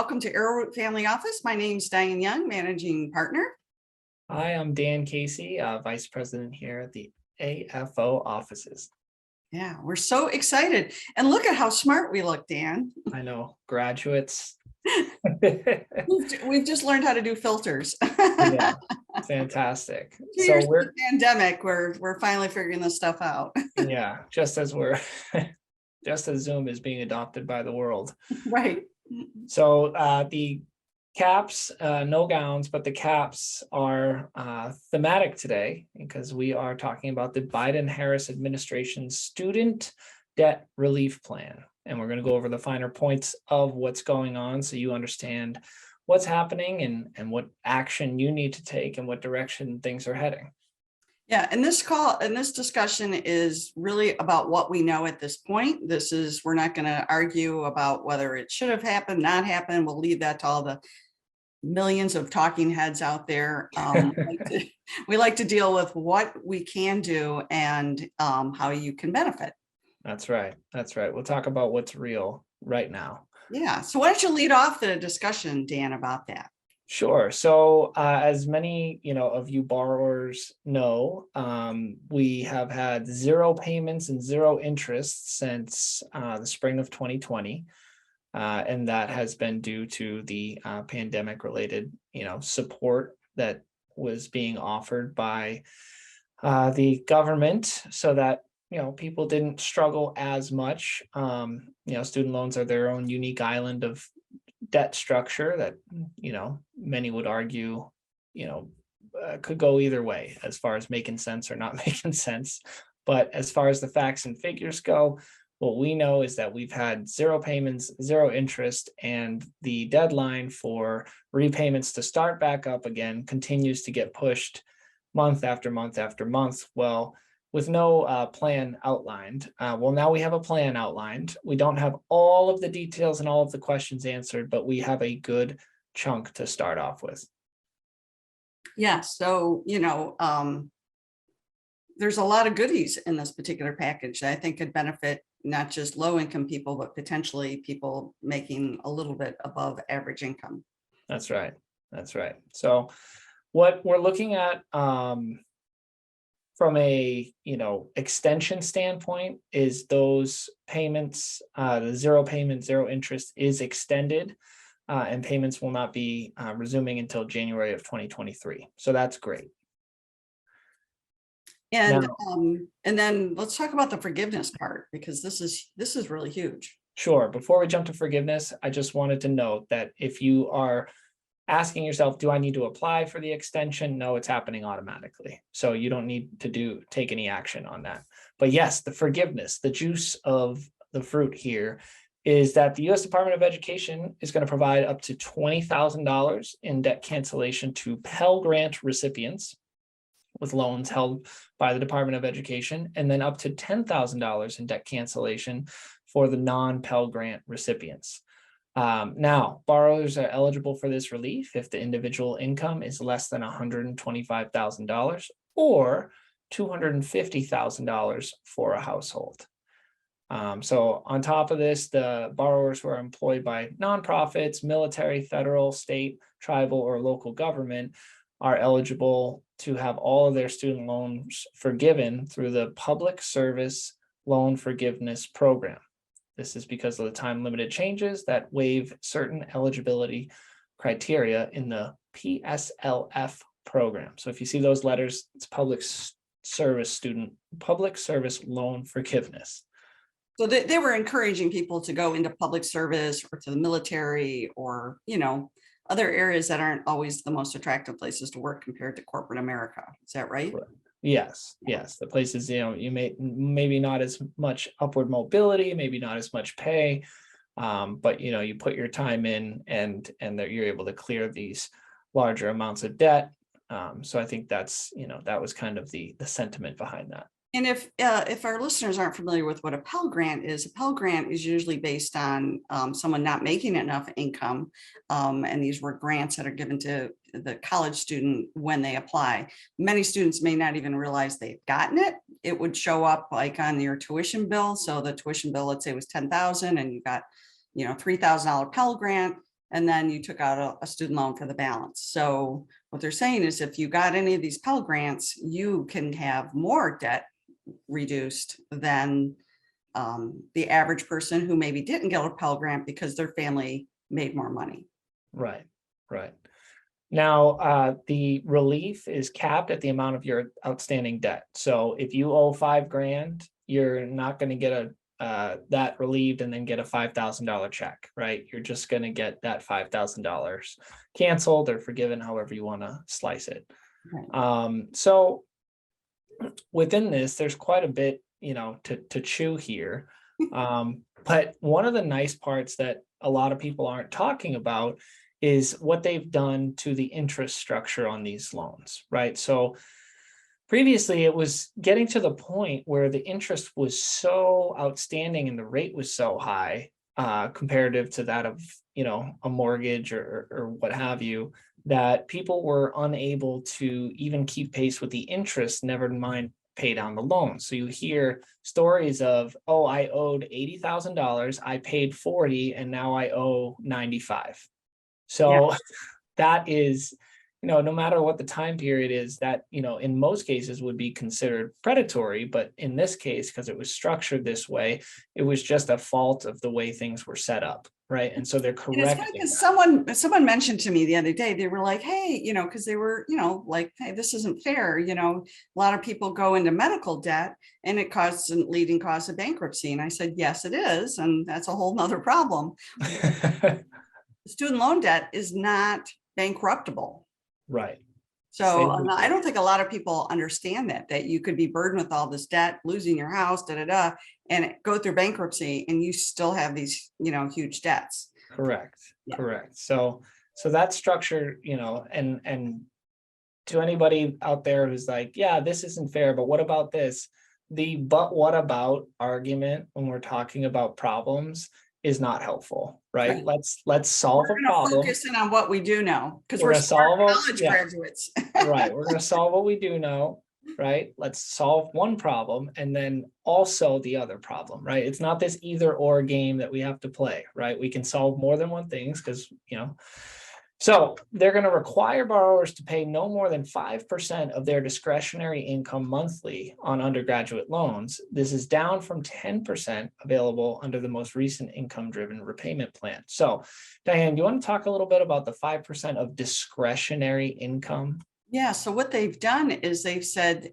welcome to Arrowroot Family Office. My name's Diane Young, Managing Partner. Hi, I'm Dan Casey, Vice President here at the AFO offices. Yeah, we're so excited. And look at how smart we look, Dan. I know, graduates. We've just learned how to do filters. Yeah, fantastic. 2 years So of the pandemic, we're finally figuring this stuff out. yeah, just as Zoom is being adopted by the world. Right. So the caps, no gowns, but the caps are thematic today because we are talking about the Biden-Harris administration's student debt relief plan. And we're going to go over the finer points of what's going on so you understand what's happening and what action you need to take and what direction things are heading. Yeah, and this discussion is really about what we know at this point. We're not going to argue about whether it should have happened, not happened. We'll leave that to all the millions of talking heads out there. We like to deal with what we can do and how you can benefit. That's right. That's right. We'll talk about what's real right now. Yeah. So why don't you lead off the discussion, Dan, about that? Sure. So as many, of you borrowers know, we have had zero payments and zero interest since the spring of 2020. And that has been due to the pandemic related, support that was being offered by the government so that, people didn't struggle as much. Student loans are their own unique island of debt structure that, many would argue, could go either way as far as making sense or not making sense. But as far as the facts and figures go, what we know is that we've had zero payments, zero interest, and the deadline for repayments to start back up again continues to get pushed month after month after month. Well, with no plan outlined. Now we have a plan outlined. We don't have all of the details and all of the questions answered, but we have a good chunk to start off with. Yeah. So, there's a lot of goodies in this particular package that I think could benefit not just low income people, but potentially people making a little bit above average income. That's right. That's right. So what we're looking at from a extension standpoint is those payments, the zero payment, zero interest is extended and payments will not be resuming until January of 2023. So that's great. And then let's talk about the forgiveness part, because this is really huge. Sure. Before we jump to forgiveness, I just wanted to note that if you are asking yourself, do I need to apply for the extension? No, it's happening automatically. So you don't need to take any action on that. But yes, the forgiveness, the juice of the fruit here is that the U.S. Department of Education is going to provide up to $20,000 in debt cancellation to Pell Grant recipients with loans held by the Department of Education, and then up to $10,000 in debt cancellation for the non-Pell Grant recipients. Now, borrowers are eligible for this relief if the individual income is less than $125,000 or $250,000 for a household. So on top of this, the borrowers who are employed by nonprofits, military, federal, state, tribal, or local government are eligible to have all of their student loans forgiven through the Public Service Loan Forgiveness Program. This is because of the time-limited changes that waive certain eligibility criteria in the PSLF program. So if you see those letters, it's Public Service Loan Forgiveness. So they were encouraging people to go into public service or to the military or, other areas that aren't always the most attractive places to work compared to corporate America. Is that right? Yes. The places, you maybe not as much upward mobility, maybe not as much pay, but you put your time in and that you're able to clear these larger amounts of debt. So I think that's, that was kind of the sentiment behind that. And if our listeners aren't familiar with what a Pell Grant is usually based on someone not making enough income. And these were grants that are given to the college student when they apply. Many students may not even realize they've gotten it. It would show up like on your tuition bill. So the tuition bill, let's say, was $10,000 and you got, $3,000 Pell Grant. and then you took out a student loan for the balance. So what they're saying is if you got any of these Pell Grants, you can have more debt reduced than the average person who maybe didn't get a Pell Grant because their family made more money. Right, right. Now, the relief is capped at the amount of your outstanding debt. So if you owe $5,000, you're not going to get that relieved and then get a $5,000 check, right? You're just going to get that $5,000 canceled or forgiven, however you want to slice it. Right. So within this, there's quite a bit, to chew here. But one of the nice parts that a lot of people aren't talking about is what they've done to the interest structure on these loans, right? So previously it was getting to the point where the interest was so outstanding and the rate was so high, comparative to that of, a mortgage or what have you, that people were unable to even keep pace with the interest, never mind pay down the loan. So you hear stories of, oh, I owed $80,000, I paid 40, and now I owe 95. Yeah. So that is, no matter what the time period is, that, in most cases would be considered predatory. But in this case, because it was structured this way, it was just a fault of the way things were set up. Right. And so they're And it's funny correcting because that. someone mentioned to me the other day, they were like, hey, because they were, like, hey, this isn't fair. A lot of people go into medical debt and it causes a leading cause of bankruptcy. And I said, yes, it is. And that's a whole nother problem. Student loan debt is not bankruptable. Right. So Same. I don't think a lot of people understand that you could be burdened with all this debt, losing your house, and go through bankruptcy and you still have these, huge debts. Correct. Yeah. Correct. So that structure, and to anybody out there who's like, yeah, this isn't fair, but what about this? The but what about argument when we're talking about problems is not helpful, right? Right. Let's solve We're a going to problem. focus in on what we do know because We're we're gonna smart solve a college yeah, graduates. right. We're gonna solve what we do know, right? Let's solve one problem and then also the other problem, right? It's not this either or game that we have to play, right? We can solve more than one things because, so they're going to require borrowers to pay no more than 5% of their discretionary income monthly on undergraduate loans. This is down from 10% available under the most recent income-driven repayment plan. So, Diane, do you want to talk a little bit about the 5% of discretionary income? Yeah. So what they've done is they've said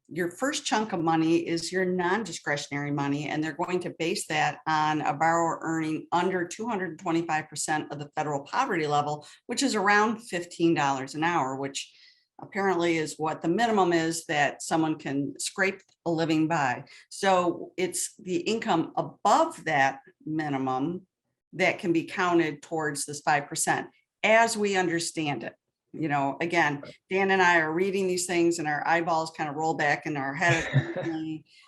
your first chunk of money is your non-discretionary money, and they're going to base that on a borrower earning under 225% of the federal poverty level, which is around $15 an hour, which apparently is what the minimum is that someone can scrape a living by. So it's the income above that minimum that can be counted towards this 5% as we understand it. Again, Dan and I are reading these things and our eyeballs kind of roll back in our head.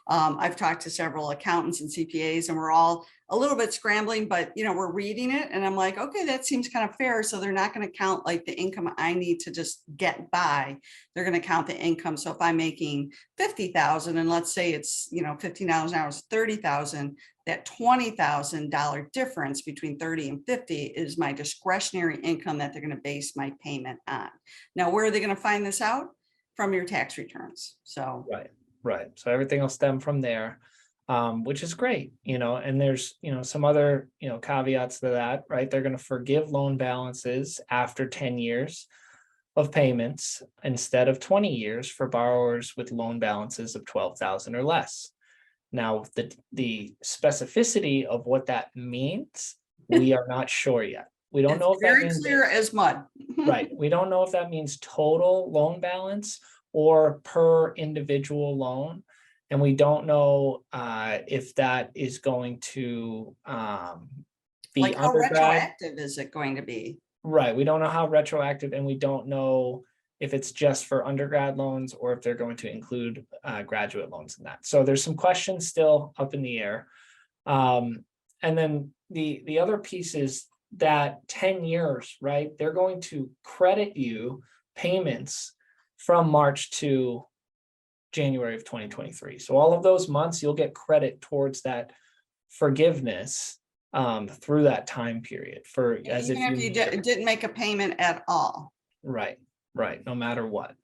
I've talked to several accountants and CPAs and we're all a little bit scrambling, but we're reading it and I'm like, okay, that seems kind of fair. So they're not going to count like the income I need to just get by. They're going to count the income. So if I'm making 50,000 and let's say it's, $15 an hour is 30,000, that $20,000 difference between 30 and 50 is my discretionary income that they're going to base my payment on. Now, where are they going to find this out? From your tax returns. So Right. So everything will stem from there, which is great, and there's, some other, caveats to that, right? They're going to forgive loan balances after 10 years of payments instead of 20 years for borrowers with loan balances of 12,000 or less. Now, the specificity of what that means, we are not sure yet. We don't know if that very means clear as mud. right. We don't know if that means total loan balance or per individual loan. And we don't know if that is going to be Like how undergrad. retroactive is it going to be? Right. We don't know how retroactive, and we don't know if it's just for undergrad loans or if they're going to include graduate loans in that. So there's some questions still up in the air. And then the other piece is that 10 years, right? They're going to credit you payments from March to January of 2023. So all of those months, you'll get credit towards that forgiveness through that time period for as Even if you if you made your didn't make a payment at all. right, right, no matter what.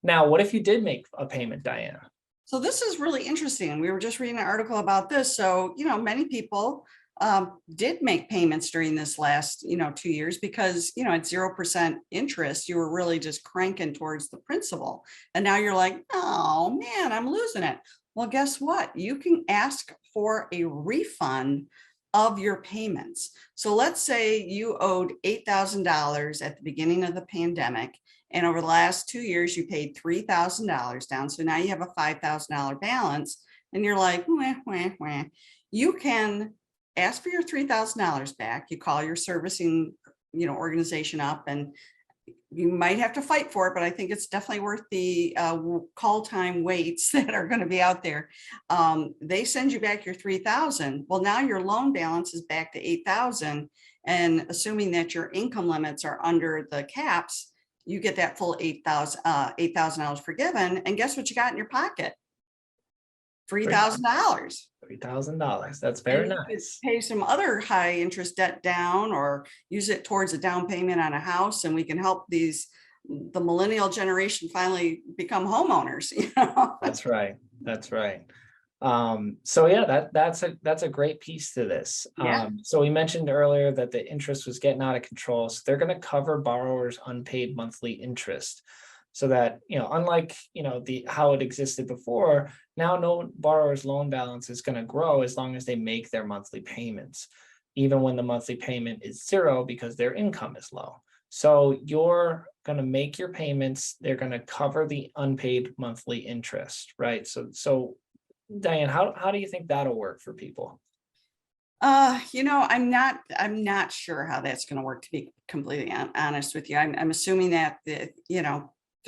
Now, what if you did make a payment, Diana? So this is really interesting. We were just reading an article about this. So, many people did make payments during this last, 2 years because, at 0% interest, you were really just cranking towards the principal. And now you're like, oh man, I'm losing it. Well, guess what? You can ask for a refund of your payments. So let's say you owed $8,000 at the beginning of the pandemic. And over the last 2 years, you paid $3,000 down. So now you have a $5,000 balance and you're like, wah, wah, wah. You can ask for your $3,000 back. You call your servicing, organization up, and you might have to fight for it, but I think it's definitely worth the call time waits that are going to be out there. They send you back your 3,000. Well, now your loan balance is back to 8,000. And assuming that your income limits are under the caps, you get that full $8,000 forgiven. And guess what you got in your pocket? $3,000. $3,000. That's And very you could nice. pay some other high interest debt down or use it towards a down payment on a house. And we can help the millennial generation finally become homeowners. That's right. That's right. So yeah, that's a great piece to this. Yeah. So we mentioned earlier that the interest was getting out of control. So they're going to cover borrowers' unpaid monthly interest. So that, unlike, how it existed before, now no borrower's loan balance is going to grow as long as they make their monthly payments, even when the monthly payment is zero because their income is low. So you're going to make your payments. They're going to cover the unpaid monthly interest, right? So Diane, how do you think that'll work for people? I'm not sure how that's going to work, to be completely honest with you. I'm assuming that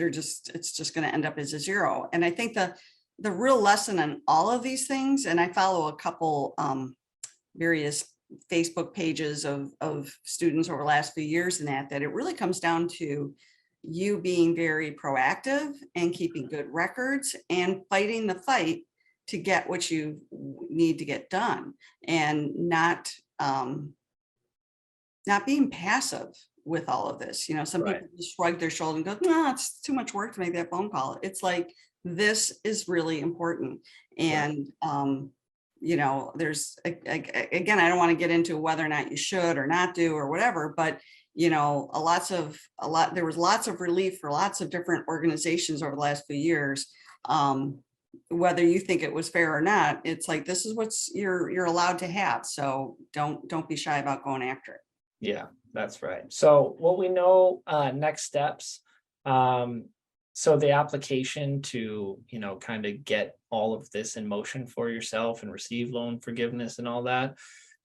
it's just going to end up as a zero. And I think the real lesson on all of these things, and I follow a couple various Facebook pages of students over the last few years, and that it really comes down to you being very proactive and keeping good records and fighting the fight to get what you need to get done, and not being passive with all of this. Some Right. people just shrug their shoulder and go, no, it's too much work to make that phone call. It's like, this is really important. And, there's, again, I don't want to get into whether or not you should or not do or whatever, but, there was lots of relief for lots of different organizations over the last few years. Whether you think it was fair or not, it's like, this is what's you're allowed to have. So don't be shy about going after it. Yeah, that's right. So what we know, next steps. So the application to, kind of get all of this in motion for yourself and receive loan forgiveness and all that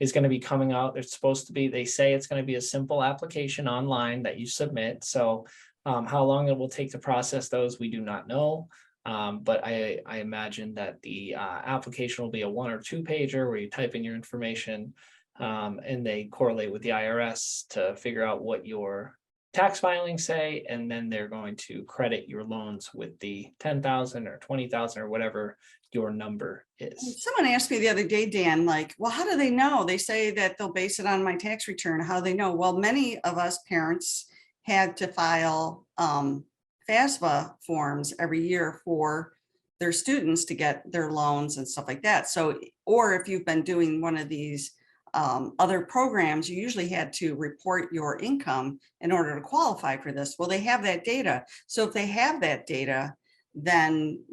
is going to be coming out. It's supposed to be, they say it's going to be a simple application online that you submit. So how long it will take to process those, we do not know. But I imagine that the application will be a 1 or 2 pager where you type in your information, and they correlate with the IRS to figure out what your tax filings say, and then they're going to credit your loans with the 10,000 or 20,000 or whatever your number is. Someone asked me the other day, Dan, like, well, how do they know? They say that they'll base it on my tax return. How do they know? Well, many of us parents had to file FAFSA forms every year for their students to get their loans and stuff like that. So, or if you've been doing one of these other programs, you usually had to report your income in order to qualify for this. Well, they have that data. So if they have that data, then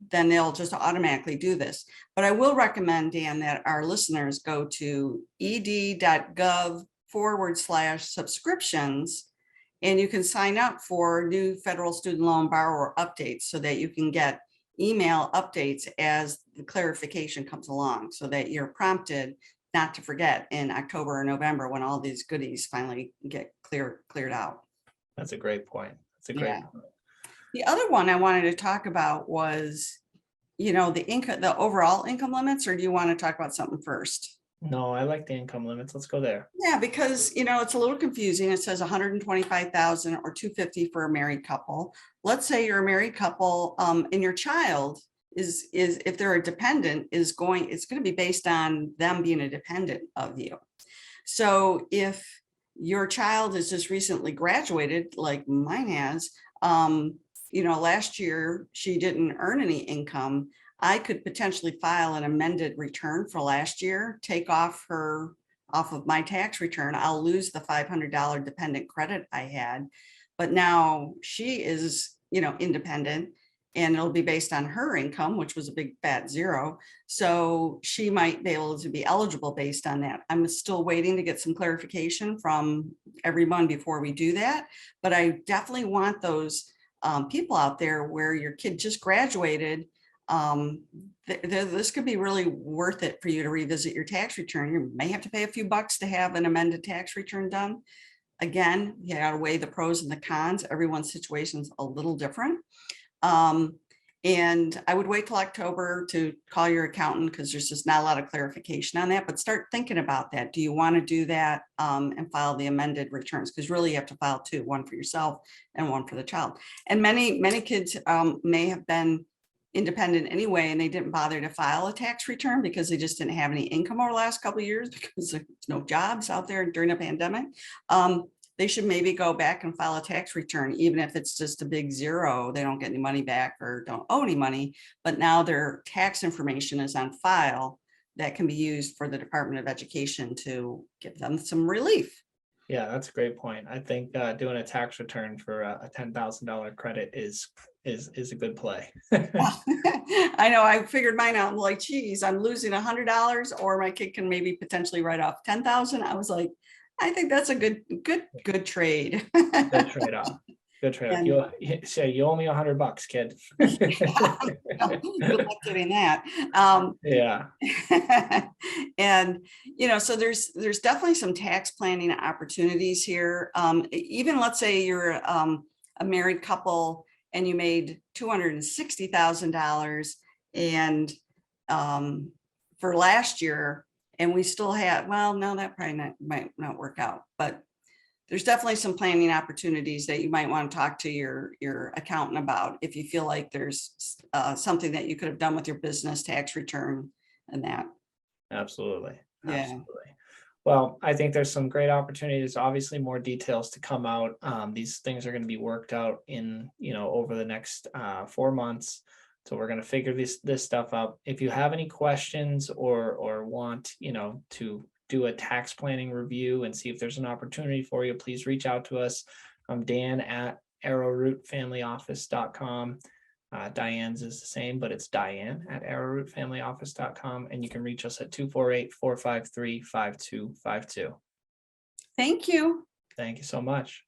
they'll just automatically do this. But I will recommend, Dan, that our listeners go to ed.gov/subscriptions, and you can sign up for new federal student loan borrower updates so that you can get email updates as the clarification comes along, so that you're prompted not to forget in October or November when all these goodies finally get cleared out. That's a great point. That's a great point. The other one I wanted to talk about was, the income, the overall income limits, or do you want to talk about something first? No, I like the income limits. Let's go there. Yeah, because, it's a little confusing. It says 125,000 or 250 for a married couple. Let's say you're a married couple, and your child is if they're a dependent, it's going to be based on them being a dependent of you. So if your child has just recently graduated, like mine has, last year she didn't earn any income, I could potentially file an amended return for last year, take off of my tax return. I'll lose the $500 dependent credit I had, but now she is, independent, and it'll be based on her income, which was a big fat zero. So she might be able to be eligible based on that. I'm still waiting to get some clarification from everyone before we do that. But I definitely want those people out there where your kid just graduated. This could be really worth it for you to revisit your tax return. You may have to pay a few bucks to have an amended tax return done. Again, you got to weigh the pros and the cons. Everyone's situation is a little different. And I would wait till October to call your accountant, because there's just not a lot of clarification on that, but start thinking about that. Do you want to do that and file the amended returns? Because really you have to file two, one for yourself and one for the child. And many kids may have been independent anyway, and they didn't bother to file a tax return because they just didn't have any income over the last couple of years because there's no jobs out there during the pandemic. They should maybe go back and file a tax return, even if it's just a big zero. They don't get any money back or don't owe any money, but now their tax information is on file that can be used for the Department of Education to give them some relief. Yeah, that's a great point. I think doing a tax return for a $10,000 credit is a good play. I know, I figured mine out. I'm like, geez, I'm losing $100, or my kid can maybe potentially write off 10,000. I was like, I think that's a good trade. Good trade-off. Good trade-off. You owe me $100, kid. Good luck getting that. Yeah. And so there's definitely some tax planning opportunities here. Even let's say you're a married couple and you made $260,000 and for last year, and we still have, well, no, that probably might not work out, but there's definitely some planning opportunities that you might want to talk to your accountant about if you feel like there's something that you could have done with your business tax return and that. Absolutely. Yeah. Absolutely. Well, I think there's some great opportunities, obviously more details to come out. These things are going to be worked out in, over the next 4 months. So we're going to figure this stuff out. If you have any questions or want, to do a tax planning review and see if there's an opportunity for you, please reach out to us. I'm Dan at arrowrootfamilyoffice.com. Diane's is the same, but it's Diane at arrowrootfamilyoffice.com. And you can reach us at 248-453-5252. Thank you. Thank you so much.